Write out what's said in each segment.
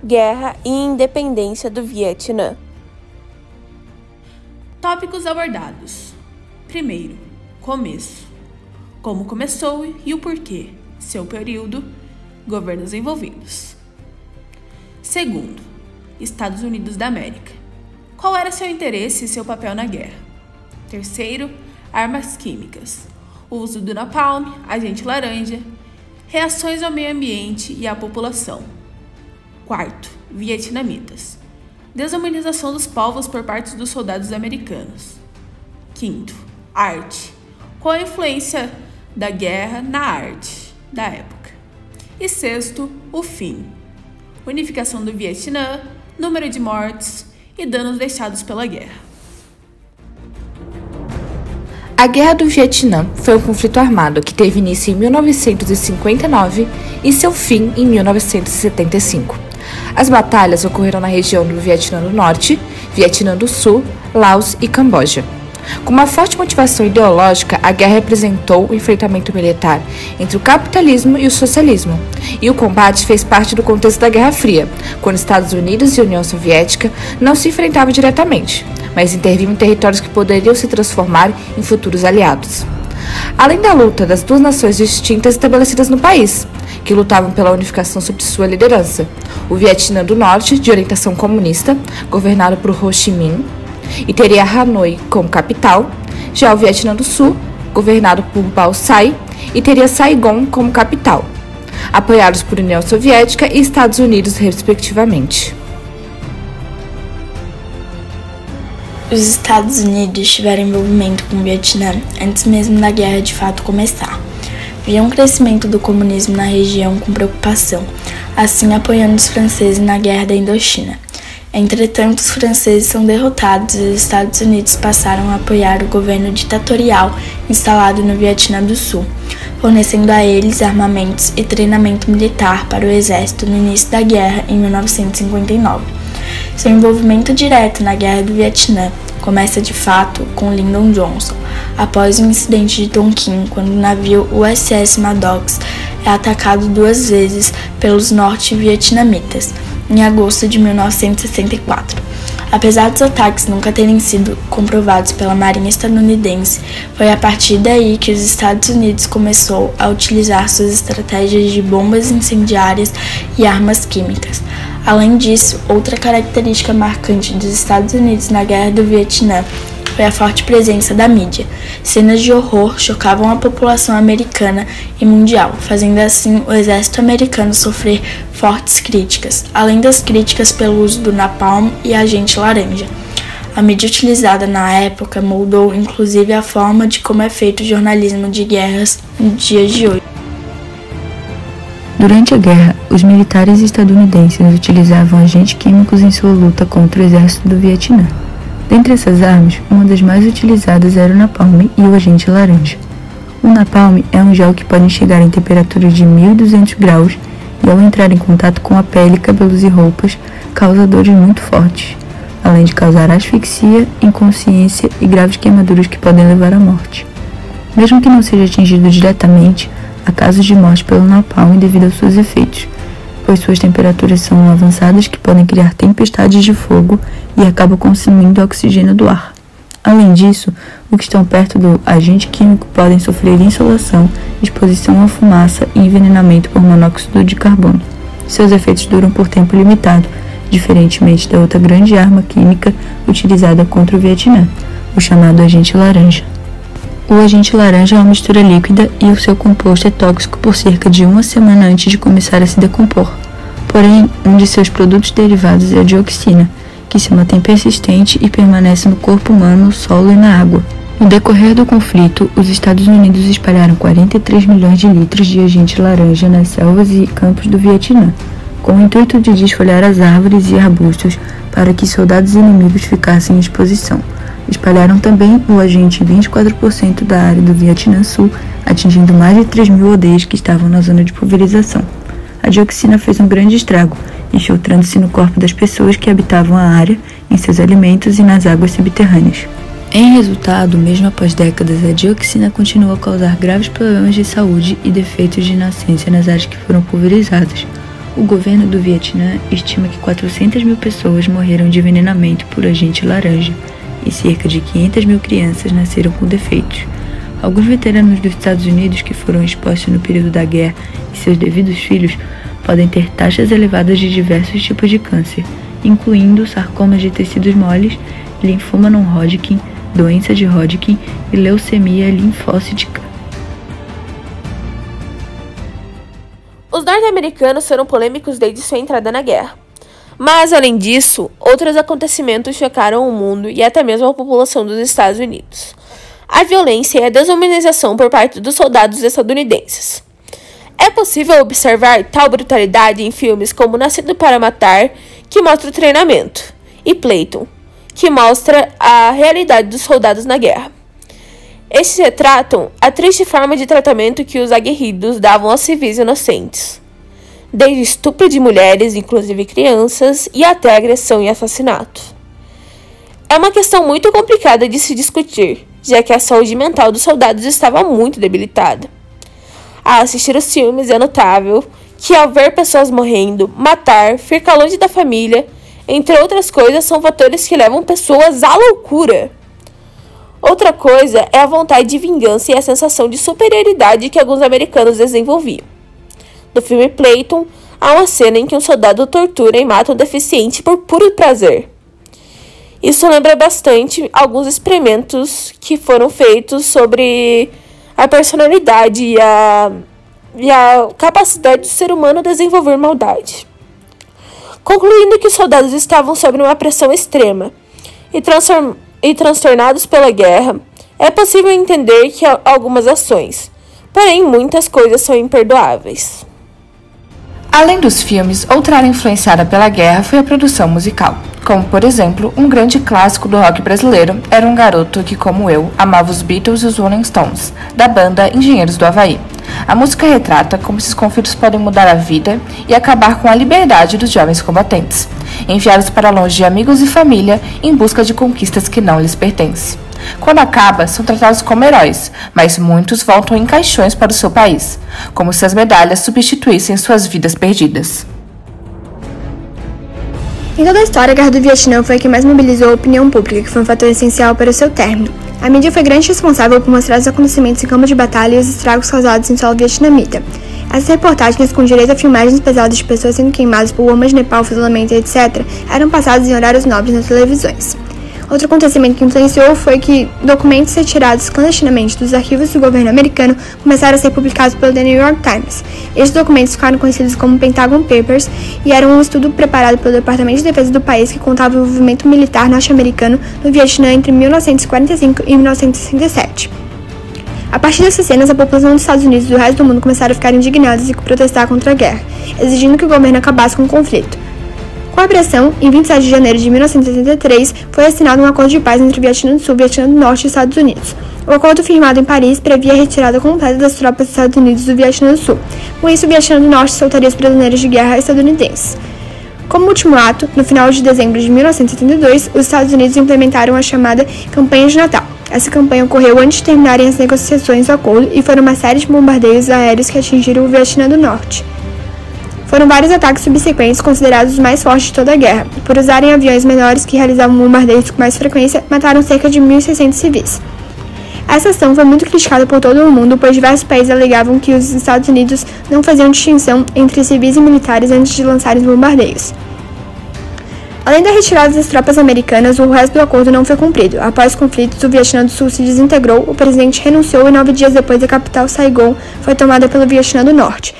Guerra e independência do Vietnã. Tópicos abordados. Primeiro, começo. Como começou e o porquê. Seu período, governos envolvidos. Segundo, Estados Unidos da América. Qual era seu interesse e seu papel na guerra? Terceiro, armas químicas. O uso do napalm, agente laranja, reações ao meio ambiente e à população. Quarto, vietnamitas. Desumanização dos povos por parte dos soldados americanos. Quinto, arte. Qual a influência da guerra na arte da época? E sexto, o fim. Unificação do Vietnã, número de mortes e danos deixados pela guerra. A Guerra do Vietnã foi um conflito armado que teve início em 1959 e seu fim em 1975. As batalhas ocorreram na região do Vietnã do Norte, Vietnã do Sul, Laos e Camboja. Com uma forte motivação ideológica, a guerra representou o enfrentamento militar entre o capitalismo e o socialismo, e o combate fez parte do contexto da Guerra Fria, quando Estados Unidos e União Soviética não se enfrentavam diretamente, mas intervinham em territórios que poderiam se transformar em futuros aliados. Além da luta das duas nações distintas estabelecidas no país, que lutavam pela unificação sob sua liderança, o Vietnã do Norte, de orientação comunista, governado por Ho Chi Minh, e teria Hanoi como capital, já o Vietnã do Sul, governado por Bao Sai, e teria Saigon como capital, apoiados por União Soviética e Estados Unidos, respectivamente. Os Estados Unidos tiveram envolvimento com o Vietnã antes mesmo da guerra de fato começar. Viam um crescimento do comunismo na região com preocupação, assim apoiando os franceses na guerra da Indochina. Entretanto, os franceses são derrotados e os Estados Unidos passaram a apoiar o governo ditatorial instalado no Vietnã do Sul, fornecendo a eles armamentos e treinamento militar para o exército no início da guerra em 1959. Seu envolvimento direto na Guerra do Vietnã começa de fato com Lyndon Johnson, após o incidente de Tonkin, quando o navio USS Maddox é atacado 2 vezes pelos norte-vietnamitas, em agosto de 1964. Apesar dos ataques nunca terem sido comprovados pela Marinha estadunidense, foi a partir daí que os Estados Unidos começou a utilizar suas estratégias de bombas incendiárias e armas químicas. Além disso, outra característica marcante dos Estados Unidos na Guerra do Vietnã foi a forte presença da mídia. Cenas de horror chocavam a população americana e mundial, fazendo assim o exército americano sofrer fortes críticas, além das críticas pelo uso do napalm e agente laranja. A mídia utilizada na época moldou inclusive a forma de como é feito o jornalismo de guerras nos dias de hoje. Durante a guerra, os militares estadunidenses utilizavam agentes químicos em sua luta contra o exército do Vietnã. Dentre essas armas, uma das mais utilizadas era o napalm e o agente laranja. O napalm é um gel que pode chegar em temperaturas de 1.200 graus e, ao entrar em contato com a pele, cabelos e roupas, causa dores muito fortes, além de causar asfixia, inconsciência e graves queimaduras que podem levar à morte. Mesmo que não seja atingido diretamente, há casos de morte pelo napalm devido aos seus efeitos, pois suas temperaturas são avançadas que podem criar tempestades de fogo e acabam consumindo o oxigênio do ar. Além disso, os que estão perto do agente químico podem sofrer insolação, exposição à fumaça e envenenamento por monóxido de carbono. Seus efeitos duram por tempo limitado, diferentemente da outra grande arma química utilizada contra o Vietnã, o chamado agente laranja. O agente laranja é uma mistura líquida e o seu composto é tóxico por cerca de 1 semana antes de começar a se decompor. Porém, um de seus produtos derivados é a dioxina, que se mantém persistente e permanece no corpo humano, no solo e na água. No decorrer do conflito, os Estados Unidos espalharam 43 milhões de litros de agente laranja nas selvas e campos do Vietnã, com o intuito de desfolhar as árvores e arbustos para que soldados inimigos ficassem em exposição. Espalharam também o agente em 24% da área do Vietnã Sul, atingindo mais de 3.000 aldeias que estavam na zona de pulverização. A dioxina fez um grande estrago, infiltrando-se no corpo das pessoas que habitavam a área, em seus alimentos e nas águas subterrâneas. Em resultado, mesmo após décadas, a dioxina continuou a causar graves problemas de saúde e defeitos de nascença nas áreas que foram pulverizadas. O governo do Vietnã estima que 400 mil pessoas morreram de envenenamento por agente laranja e cerca de 500 mil crianças nasceram com defeitos. Alguns veteranos dos Estados Unidos que foram expostos no período da guerra e seus devidos filhos podem ter taxas elevadas de diversos tipos de câncer, incluindo sarcomas de tecidos moles, linfoma não-Hodgkin, doença de Hodgkin e leucemia linfócítica. Os norte-americanos foram polêmicos desde sua entrada na guerra. Mas, além disso, outros acontecimentos chocaram o mundo e até mesmo a população dos Estados Unidos. A violência e a desumanização por parte dos soldados estadunidenses. É possível observar tal brutalidade em filmes como Nascido para Matar, que mostra o treinamento, e Playton, que mostra a realidade dos soldados na guerra. Estes retratam a triste forma de tratamento que os aguerridos davam aos civis inocentes, desde estupro de mulheres, inclusive crianças, e até agressão e assassinato. É uma questão muito complicada de se discutir, já que a saúde mental dos soldados estava muito debilitada. Ao assistir os filmes, é notável que, ao ver pessoas morrendo, matar, ficar longe da família, entre outras coisas, são fatores que levam pessoas à loucura. Outra coisa é a vontade de vingança e a sensação de superioridade que alguns americanos desenvolviam. No filme Playton, há uma cena em que um soldado tortura e mata um deficiente por puro prazer. Isso lembra bastante alguns experimentos que foram feitos sobre a personalidade e a capacidade do ser humano desenvolver maldade. Concluindo que os soldados estavam sob uma pressão extrema e transtornados pela guerra, é possível entender que há algumas ações, porém muitas coisas são imperdoáveis. Além dos filmes, outra área influenciada pela guerra foi a produção musical. Como, por exemplo, um grande clássico do rock brasileiro era Um Garoto que, como eu, amava os Beatles e os Rolling Stones, da banda Engenheiros do Havaí. A música retrata como esses conflitos podem mudar a vida e acabar com a liberdade dos jovens combatentes, enviados para longe de amigos e família em busca de conquistas que não lhes pertencem. Quando acaba, são tratados como heróis, mas muitos voltam em caixões para o seu país, como se as medalhas substituíssem suas vidas perdidas. Em toda a história, a Guerra do Vietnã foi a que mais mobilizou a opinião pública, que foi um fator essencial para o seu término. A mídia foi grande responsável por mostrar os acontecimentos em campo de batalha e os estragos causados em solo vietnamita. Essas reportagens, com direito a filmagens pesadas de pessoas sendo queimadas por bombas de Nepal, fuzilamento, etc., eram passadas em horários nobres nas televisões. Outro acontecimento que influenciou foi que documentos retirados clandestinamente dos arquivos do governo americano começaram a ser publicados pelo The New York Times. Estes documentos ficaram conhecidos como Pentagon Papers e eram um estudo preparado pelo Departamento de Defesa do país que contava o envolvimento militar norte-americano no Vietnã entre 1945 e 1967. A partir dessas cenas, a população dos Estados Unidos e do resto do mundo começaram a ficar indignadas e protestar contra a guerra, exigindo que o governo acabasse com o conflito. Com a pressão, em 27 de janeiro de 1983, foi assinado um acordo de paz entre o Vietnã do Sul, Vietnã do Norte e Estados Unidos. O acordo firmado em Paris previa a retirada completa das tropas dos Estados Unidos do Vietnã do Sul. Com isso, o Vietnã do Norte soltaria os prisioneiros de guerra estadunidenses. Como último ato, no final de dezembro de 1972, os Estados Unidos implementaram a chamada Campanha de Natal. Essa campanha ocorreu antes de terminarem as negociações do acordo e foram uma série de bombardeios aéreos que atingiram o Vietnã do Norte. Foram vários ataques subsequentes considerados os mais fortes de toda a guerra. Por usarem aviões menores que realizavam bombardeios com mais frequência, mataram cerca de 1.600 civis. Essa ação foi muito criticada por todo o mundo, pois diversos países alegavam que os Estados Unidos não faziam distinção entre civis e militares antes de lançarem os bombardeios. Além da retirada das tropas americanas, o resto do acordo não foi cumprido. Após os conflitos, o Vietnã do Sul se desintegrou, o presidente renunciou e 9 dias depois a capital, Saigon, foi tomada pelo Vietnã do Norte.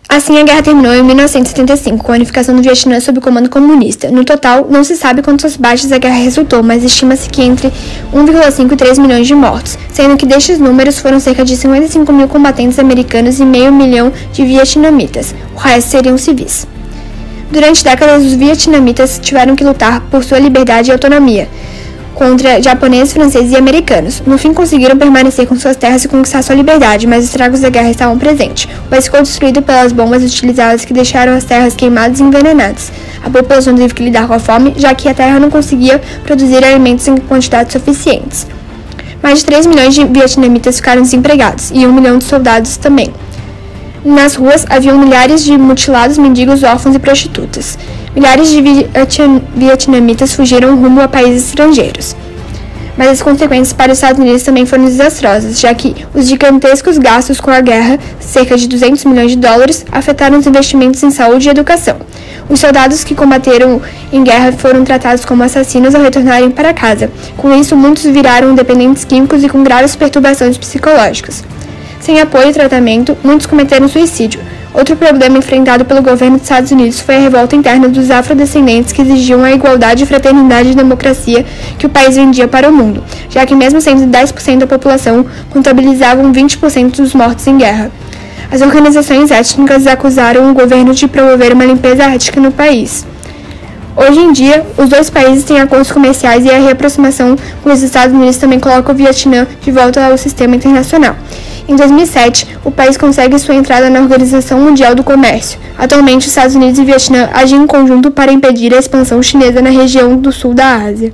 Assim, a guerra terminou em 1975, com a unificação do Vietnã sob o comando comunista. No total, não se sabe quantas baixas a guerra resultou, mas estima-se que entre 1,5 e 3 milhões de mortos, sendo que destes números foram cerca de 55 mil combatentes americanos e meio milhão de vietnamitas. O resto seriam civis. Durante décadas, os vietnamitas tiveram que lutar por sua liberdade e autonomia contra japoneses, franceses e americanos. No fim, conseguiram permanecer com suas terras e conquistar sua liberdade, mas os estragos da guerra estavam presentes. O país ficou destruído pelas bombas utilizadas que deixaram as terras queimadas e envenenadas. A população teve que lidar com a fome, já que a terra não conseguia produzir alimentos em quantidades suficientes. Mais de 3 milhões de vietnamitas ficaram desempregados, e 1 milhão de soldados também. Nas ruas haviam milhares de mutilados, mendigos, órfãos e prostitutas. Milhares de vietnamitas fugiram rumo a países estrangeiros. Mas as consequências para os Estados Unidos também foram desastrosas, já que os gigantescos gastos com a guerra, cerca de 200 milhões de dólares, afetaram os investimentos em saúde e educação. Os soldados que combateram em guerra foram tratados como assassinos ao retornarem para casa. Com isso, muitos viraram dependentes químicos e com graves perturbações psicológicas. Sem apoio e tratamento, muitos cometeram suicídio. Outro problema enfrentado pelo governo dos Estados Unidos foi a revolta interna dos afrodescendentes que exigiam a igualdade, fraternidade e democracia que o país vendia para o mundo, já que mesmo sendo 10% da população, contabilizavam 20% dos mortos em guerra. As organizações étnicas acusaram o governo de promover uma limpeza étnica no país. Hoje em dia, os dois países têm acordos comerciais e a reaproximação com os Estados Unidos também coloca o Vietnã de volta ao sistema internacional. Em 2007, o país consegue sua entrada na Organização Mundial do Comércio. Atualmente, os Estados Unidos e o Vietnã agem em conjunto para impedir a expansão chinesa na região do sul da Ásia.